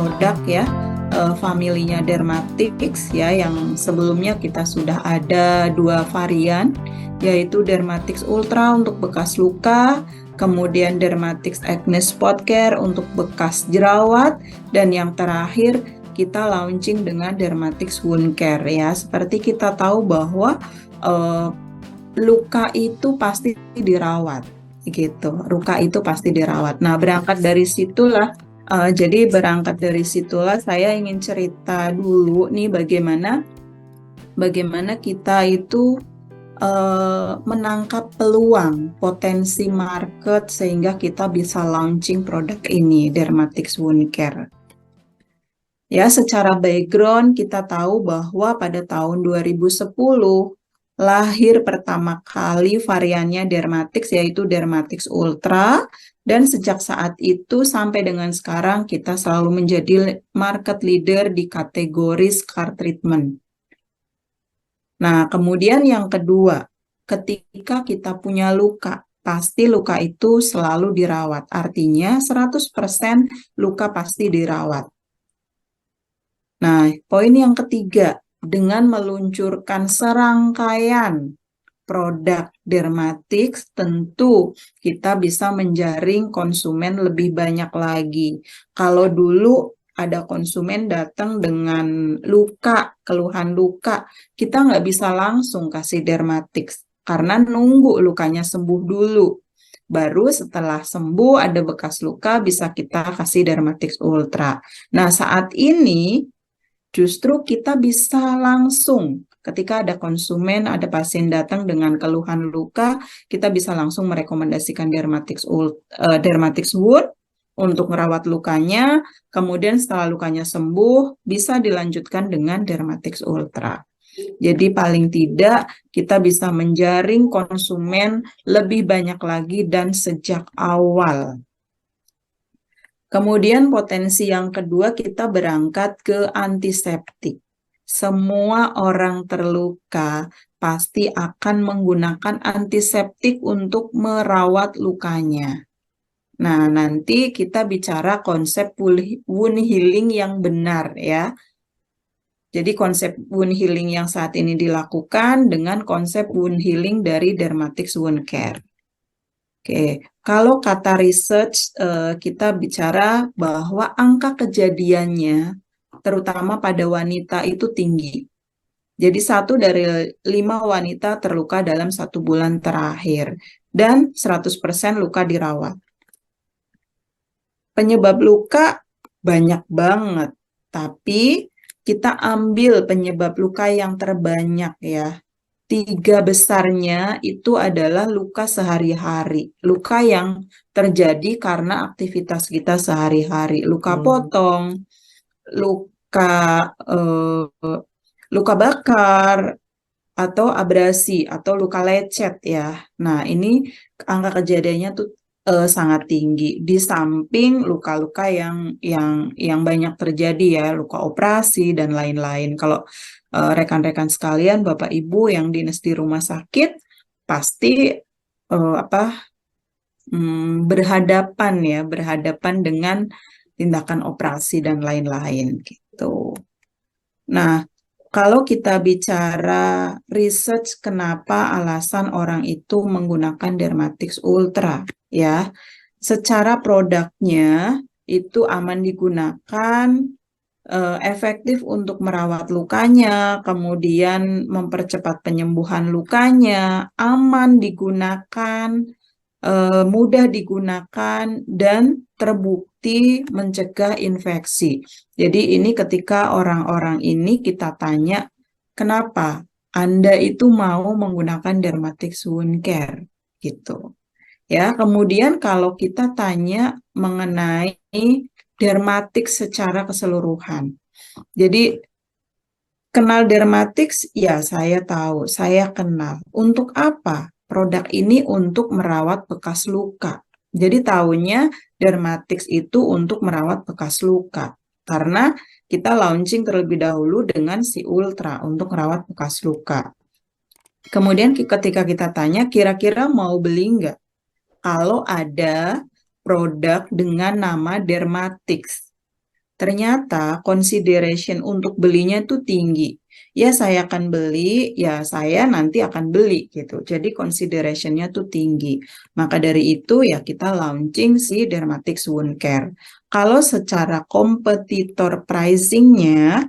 produk ya, familinya Dermatix ya, yang sebelumnya kita sudah ada 2 varian, yaitu Dermatix Ultra untuk bekas luka, kemudian Dermatix Acne Spot Care untuk bekas jerawat, dan yang terakhir kita launching dengan Dermatix Wound Care ya. Seperti kita tahu bahwa luka itu pasti dirawat gitu. Luka itu pasti dirawat. Nah, berangkat dari situlah saya ingin cerita dulu nih bagaimana kita itu menangkap peluang potensi market sehingga kita bisa launching produk ini, Dermatix Wound Care. Ya, secara background kita tahu bahwa pada tahun 2010 lahir pertama kali variannya Dermatix, yaitu Dermatix Ultra, dan sejak saat itu sampai dengan sekarang kita selalu menjadi market leader di kategori scar treatment. Nah, kemudian yang kedua, ketika kita punya luka, pasti luka itu selalu dirawat. Artinya 100% luka pasti dirawat. Nah, poin yang ketiga, dengan meluncurkan serangkaian produk Dermatix, tentu kita bisa menjaring konsumen lebih banyak lagi. Kalau dulu ada konsumen datang dengan luka, keluhan luka, kita nggak bisa langsung kasih Dermatix, karena nunggu lukanya sembuh dulu. Baru setelah sembuh ada bekas luka, bisa kita kasih Dermatix Ultra. Nah, saat ini justru kita bisa langsung ketika ada konsumen, ada pasien datang dengan keluhan luka, kita bisa langsung merekomendasikan Dermatix Wound untuk merawat lukanya, kemudian setelah lukanya sembuh, bisa dilanjutkan dengan Dermatix Ultra. Jadi paling tidak kita bisa menjaring konsumen lebih banyak lagi dan sejak awal. Kemudian potensi yang kedua, kita berangkat ke antiseptik. Semua orang terluka pasti akan menggunakan antiseptik untuk merawat lukanya. Nah, nanti kita bicara konsep wound healing yang benar ya. Jadi konsep wound healing yang saat ini dilakukan dengan konsep wound healing dari Dermatix Wound Care. Oke, kalau kata research kita bicara bahwa angka kejadiannya terutama pada wanita itu tinggi. Jadi 1 dari 5 wanita terluka dalam 1 bulan terakhir dan 100% luka dirawat. Penyebab luka banyak banget, tapi kita ambil penyebab luka yang terbanyak ya. 3 besarnya itu adalah luka sehari-hari, luka yang terjadi karena aktivitas kita sehari-hari, luka potong, luka bakar, atau abrasi, atau luka lecet ya. Nah, ini angka kejadiannya tuh sangat tinggi. Di samping luka-luka yang banyak terjadi ya, luka operasi dan lain-lain. Kalau rekan-rekan sekalian, Bapak Ibu yang dinas di rumah sakit pasti berhadapan dengan tindakan operasi dan lain-lain gitu. Nah, kalau kita bicara research kenapa alasan orang itu menggunakan Dermatix Ultra ya, secara produknya itu aman digunakan, efektif untuk merawat lukanya, kemudian mempercepat penyembuhan lukanya, aman digunakan, mudah digunakan, dan terbukti mencegah infeksi. Jadi ini ketika orang-orang ini kita tanya, kenapa Anda itu mau menggunakan Dermatix Wound Care gitu. Ya, kemudian kalau kita tanya mengenai Dermatix secara keseluruhan. Jadi kenal Dermatix, ya saya tahu, saya kenal. Untuk apa? Produk ini untuk merawat bekas luka. Jadi tahunya Dermatix itu untuk merawat bekas luka. Karena kita launching terlebih dahulu dengan si Ultra untuk merawat bekas luka. Kemudian ketika kita tanya, kira-kira mau beli nggak? Kalau ada produk dengan nama Dermatix. ternyata consideration untuk belinya itu tinggi. Ya saya akan beli, ya saya nanti akan beli gitu. Jadi consideration-nya tuh tinggi. Maka dari itu ya kita launching si Dermatix Wound Care. Kalau secara kompetitor pricing-nya,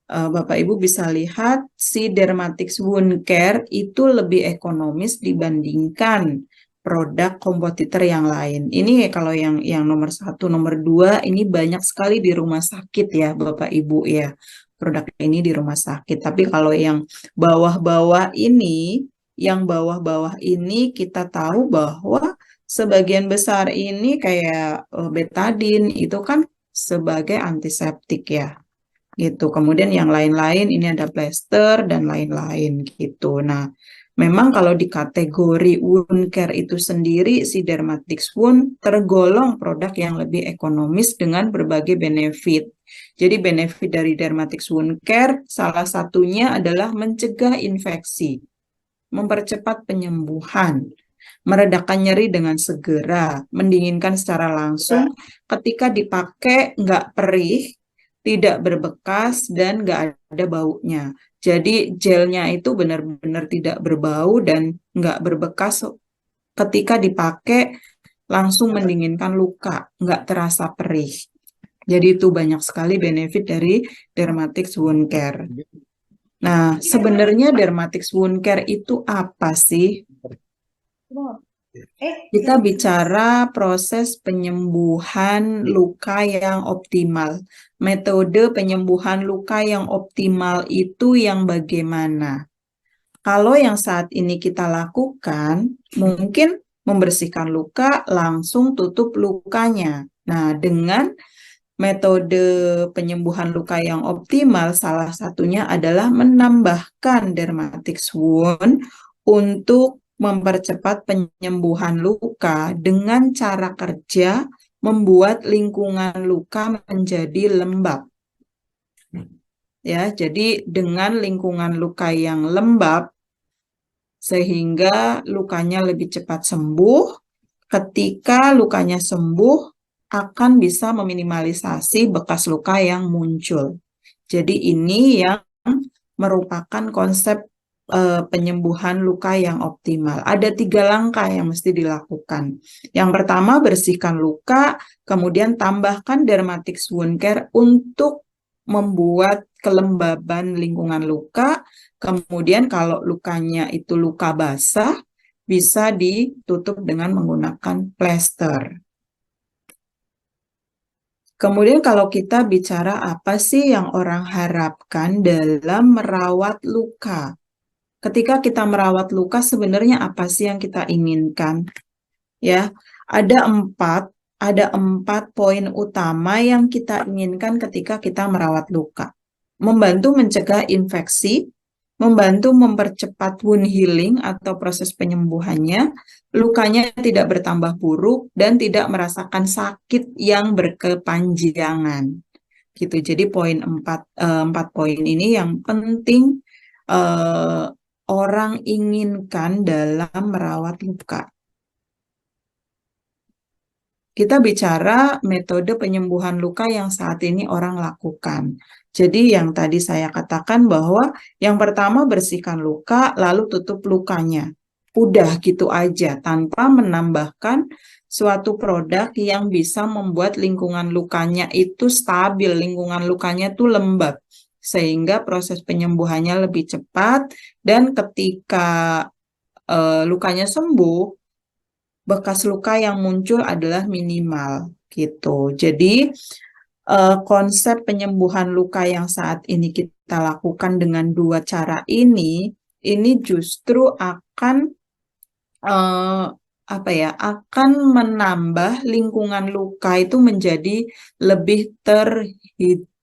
Bapak Ibu bisa lihat si Dermatix Wound Care itu lebih ekonomis dibandingkan produk kompetitor yang lain. Ini kalau yang nomor 1, nomor 2 ini banyak sekali di rumah sakit ya Bapak Ibu ya. Produk ini di rumah sakit. Tapi kalau yang bawah-bawah ini, kita tahu bahwa sebagian besar ini kayak betadine itu kan sebagai antiseptik ya gitu. Kemudian yang lain-lain ini ada plester dan lain-lain gitu. Nah, memang kalau di kategori wound care itu sendiri si Dermatix Wound tergolong produk yang lebih ekonomis dengan berbagai benefit. Jadi benefit dari Dermatix Wound Care salah satunya adalah mencegah infeksi, mempercepat penyembuhan, meredakan nyeri dengan segera, mendinginkan secara langsung, ketika dipakai nggak perih, tidak berbekas, dan nggak ada baunya. Jadi gelnya itu benar-benar tidak berbau dan nggak berbekas ketika dipakai, langsung mendinginkan luka, nggak terasa perih. Jadi itu banyak sekali benefit dari Dermatix Wound Care. Nah, sebenarnya Dermatix Wound Care itu apa sih? Kita bicara proses penyembuhan luka yang optimal. Metode penyembuhan luka yang optimal itu yang bagaimana? Kalau yang saat ini kita lakukan, mungkin membersihkan luka, langsung tutup lukanya. Nah, dengan metode penyembuhan luka yang optimal, salah satunya adalah menambahkan Dermatix Wound untuk mempercepat penyembuhan luka dengan cara kerja membuat lingkungan luka menjadi lembab. Ya, jadi dengan lingkungan luka yang lembab sehingga lukanya lebih cepat sembuh. Ketika lukanya sembuh, akan bisa meminimalisasi bekas luka yang muncul. Jadi ini yang merupakan konsep penyembuhan luka yang optimal. Ada 3 langkah yang mesti dilakukan. Yang pertama, bersihkan luka, kemudian tambahkan Dermatix Wound Care untuk membuat kelembaban lingkungan luka. Kemudian kalau lukanya itu luka basah, bisa ditutup dengan menggunakan plester. Kemudian kalau kita bicara apa sih yang orang harapkan dalam merawat luka? Ketika kita merawat luka, sebenarnya apa sih yang kita inginkan? Ya, ada empat poin utama yang kita inginkan ketika kita merawat luka. Membantu mencegah infeksi, membantu mempercepat wound healing atau proses penyembuhannya, lukanya tidak bertambah buruk, dan tidak merasakan sakit yang berkepanjangan. Gitu. Jadi empat poin ini yang penting orang inginkan dalam merawat luka. Kita bicara metode penyembuhan luka yang saat ini orang lakukan. Jadi yang tadi saya katakan bahwa yang pertama bersihkan luka, lalu tutup lukanya. Udah gitu aja, tanpa menambahkan suatu produk yang bisa membuat lingkungan lukanya itu stabil, lingkungan lukanya itu lembab. Sehingga proses penyembuhannya lebih cepat, dan ketika lukanya sembuh, bekas luka yang muncul adalah minimal gitu. Jadi konsep penyembuhan luka yang saat ini kita lakukan dengan 2 cara ini justru akan akan menambah lingkungan luka itu menjadi lebih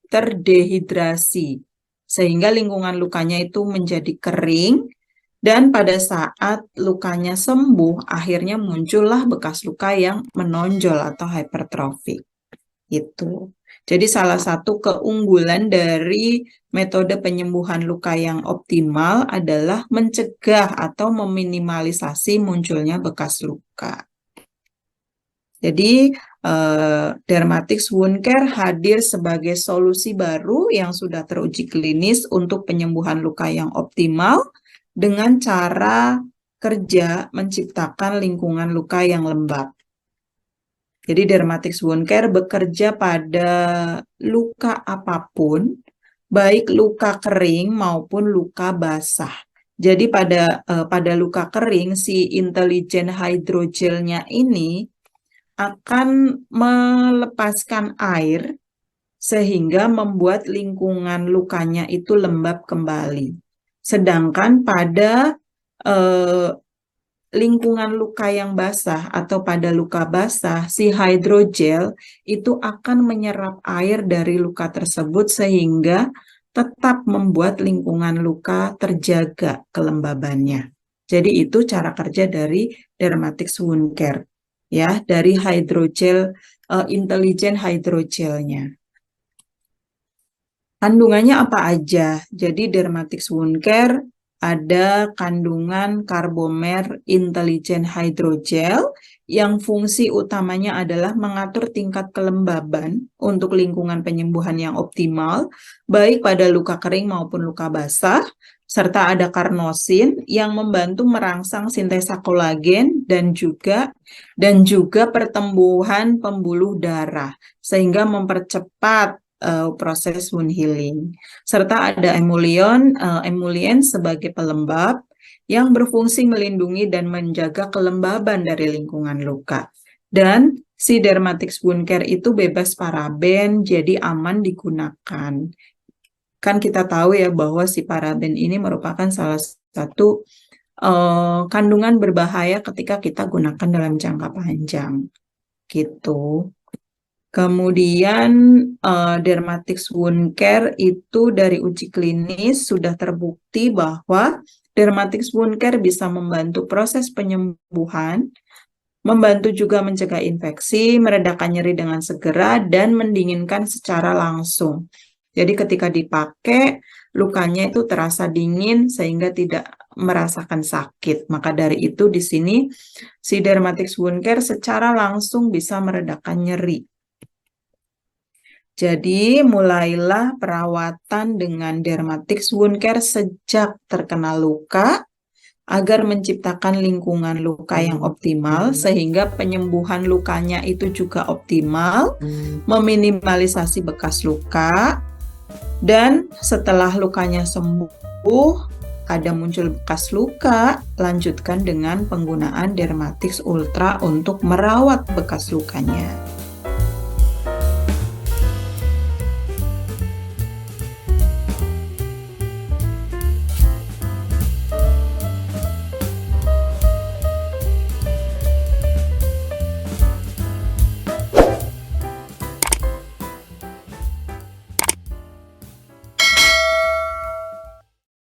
terdehidrasi, sehingga lingkungan lukanya itu menjadi kering. Dan pada saat lukanya sembuh, akhirnya muncullah bekas luka yang menonjol atau hypertrofi. Itu. Jadi salah satu keunggulan dari metode penyembuhan luka yang optimal adalah mencegah atau meminimalisasi munculnya bekas luka. Jadi Dermatix Wound Care hadir sebagai solusi baru yang sudah teruji klinis untuk penyembuhan luka yang optimal dengan cara kerja menciptakan lingkungan luka yang lembab. Jadi Dermatix Wound Care bekerja pada luka apapun, baik luka kering maupun luka basah. Jadi pada luka kering, si Intelligent Hydrogelnya ini akan melepaskan air sehingga membuat lingkungan lukanya itu lembab kembali. Sedangkan pada lingkungan luka yang basah atau pada luka basah, si hydrogel itu akan menyerap air dari luka tersebut sehingga tetap membuat lingkungan luka terjaga kelembabannya. Jadi itu cara kerja dari Dermatix Wound Care, ya, dari hydrogel, Intelligent Hydrogelnya. Kandungannya apa aja? Jadi Dermatix Wound Care ada kandungan Carbomer Intelligent Hydrogel yang fungsi utamanya adalah mengatur tingkat kelembaban untuk lingkungan penyembuhan yang optimal, baik pada luka kering maupun luka basah, serta ada karnosin yang membantu merangsang sintesa kolagen dan juga pertumbuhan pembuluh darah, sehingga mempercepat proses wound healing. Serta ada emulien sebagai pelembab yang berfungsi melindungi dan menjaga kelembaban dari lingkungan luka. Dan si Dermatix Wound Care itu bebas paraben, jadi aman digunakan. Kan kita tahu ya bahwa si paraben ini merupakan salah satu kandungan berbahaya ketika kita gunakan dalam jangka panjang. Gitu. Kemudian Dermatix Wound Care itu dari uji klinis sudah terbukti bahwa Dermatix Wound Care bisa membantu proses penyembuhan, membantu juga mencegah infeksi, meredakan nyeri dengan segera, dan mendinginkan secara langsung. Jadi ketika dipakai, lukanya itu terasa dingin sehingga tidak merasakan sakit. Maka dari itu di sini si Dermatix Wound Care secara langsung bisa meredakan nyeri. Jadi mulailah perawatan dengan Dermatix Wound Care sejak terkena luka agar menciptakan lingkungan luka yang optimal sehingga penyembuhan lukanya itu juga optimal, meminimalisasi bekas luka, dan setelah lukanya sembuh, ada muncul bekas luka, lanjutkan dengan penggunaan Dermatix Ultra untuk merawat bekas lukanya.